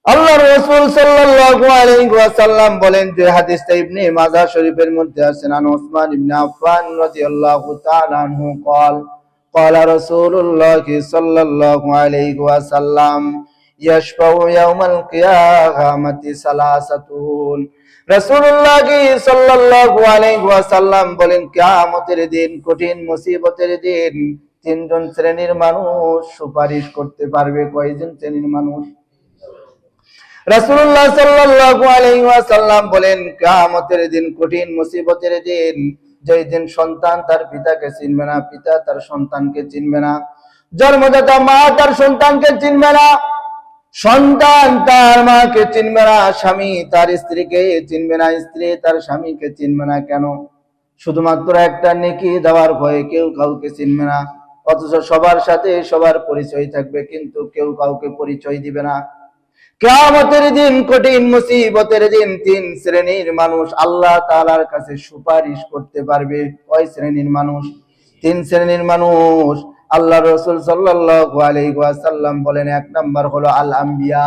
আল্লাহর রাসূল সাল্লাল্লাহু আলাইহি ওয়াসাল্লাম বলেন যে হাদিসটা ইবনে মাজাহ শরীফের মধ্যে আছে, আন উসমান ইবনে আফফান রাদিয়াল্লাহু তাআলা আনহু قال قال رسول الله صلى الله عليه وسلم يشفع يوم القيامة ثلاثة। রাসূলুল্লাহ সাল্লাল্লাহু আলাইহি ওয়াসাল্লাম বলেন কিয়ামতের দিন, কঠিন মুসিবতের দিন, তিনজন শ্রেণীর মানুষ সুপারিশ করতে পারবে। কয়জন শ্রেণীর মানুষ? রাসূলুল্লাহ সাল্লাল্লাহু আলাইহি ওয়াসাল্লাম বলেন কিয়ামতের দিন, কঠিন মুসিবতের দিন, যেই দিন সন্তান তার পিতাকে চিনবে না, পিতা তার সন্তানকে চিনবে না, জন্মদাতা মা তার সন্তানকে চিনবে না, সন্তান তার মাকে চিনবে না, স্বামী তার স্ত্রীকে চিনবে না, স্ত্রী তার স্বামীকে চিনবে না। কেন? শুধুমাত্র একটা নেকি দেওয়ার ভয়ে কেউ কাউকে চিনবে না। অথচ সবার সাথে সবার পরিচয় থাকবে, কিন্তু কেউ কাউকে পরিচয় দিবে না। কিয়ামতের দিন, কঠিন মুসিবতের দিন, তিন শ্রেণীর মানুষ আল্লাহ তাআলার কাছে সুপারিশ করতে পারবে। কয় শ্রেণীর মানুষ? তিন শ্রেণীর মানুষ। আল্লাহ রাসূল সাল্লাল্লাহু আলাইহি ওয়াসাল্লাম বলেন, এক নাম্বার হলো আল আম্বিয়া,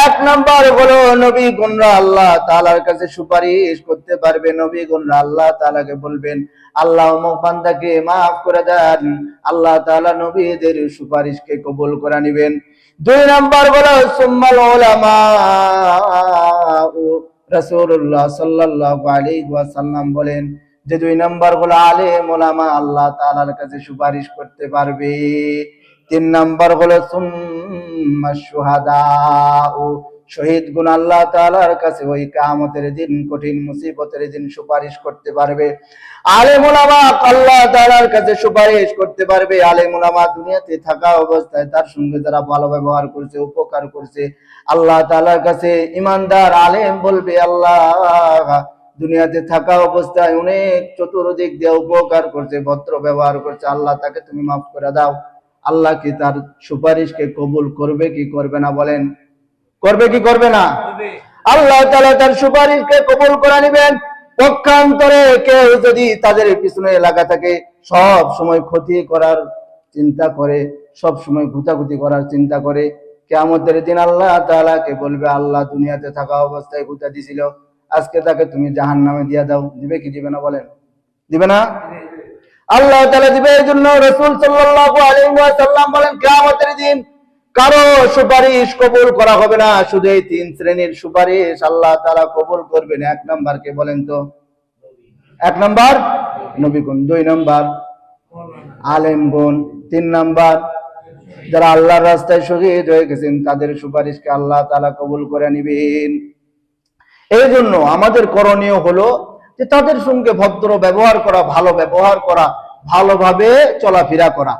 এক নাম্বার হলো নবীগণরা আল্লাহ তাআলার কাছে সুপারিশ করতে পারবে। নবীগণরা আল্লাহ তাআলাকে বলবেন, আল্লাহ অমুক বান্দাকে মাফ করে দেন। আল্লাহ তাআলা নবীদের সুপারিশকে কবুল করে নেবেন। দুই নাম্বার হলো সুম্মাল উলামা। রাসূলুল্লাহ সাল্লাল্লাহু আলাইহি ওয়াসাল্লাম বলেন যে দুই নাম্বার হলো আলেম উলামা, আল্লাহ তাআলার কাছে সুপারিশ করতে পারবে। তিন নাম্বার হলো সুম্মাশ শুহাদা, শহীদ গুণ আল্লাহ তাআলার কাছে ওই কিয়ামতের দিন, কঠিন মুসিবতের দিন সুপারিশ করতে পারবে। আলেম উলামা আল্লাহ তাআলার কাছে সুপারিশ করতে পারবে। আলেম উলামা দুনিয়াতে থাকা অবস্থায় তার সঙ্গে যারা ভালো ব্যবহার করছে, উপকার করছে, আল্লাহ তাআলার কাছে ইমানদার আলেম বলবে, আল্লাহ দুনিয়াতে থাকা অবস্থায় অনেক চতুর্দিক দিয়ে উপকার করছে, ভদ্র ব্যবহার করছে, আল্লাহ তাকে তুমি মাফ করে দাও। আল্লাহ কি তার সুপারিশকে কবুল করবে কি করবে না? বলেন, করবে কি করবে না? আল্লাহ তাআলা তার সুপারিশকে কবুল করে নেবেন। পক্ষান্তরে কেউ যদি তাদের পিছনে লাগা থাকে, সব সময় ক্ষতি করার চিন্তা করে, সব সময় গুতাগুতি করার চিন্তা করে, কিয়ামতের দিন আল্লাহ তাআলাকে বলবে, আল্লাহ দুনিয়াতে থাকা অবস্থায় গুতা দিছিল, আজকে তাকে তুমি জাহান্নামে দিয়ে দাও। দিবে কি দিবে না? বলেন, দিবে না? আল্লাহ তাআলা দিবে। এই জন্য রাসূল সাল্লাল্লাহু আলাইহি ওয়াসাল্লাম বলেন কিয়ামতের দিন কারো সুপারিশ কবুল করা হবে না। শুধু এই তিন শ্রেণীর সুপারিশ আল্লাহ তাআলা কবুল করবেন। এক নাম্বার কে বলেন তো? এক নাম্বার নবীগণ, দুই নাম্বার আলেমগণ, তিন নাম্বার যারা আল্লাহর রাস্তায় শহীদ হয়ে গেছেন, তাদের সুপারিশকে আল্লাহ তাআলা কবুল করে নেবেন। এই জন্য আমাদের করণীয় হলো যে তাদের সঙ্গে ভদ্র ব্যবহার করা, ভালো ব্যবহার করা, ভালোভাবে চলাফেরা করা।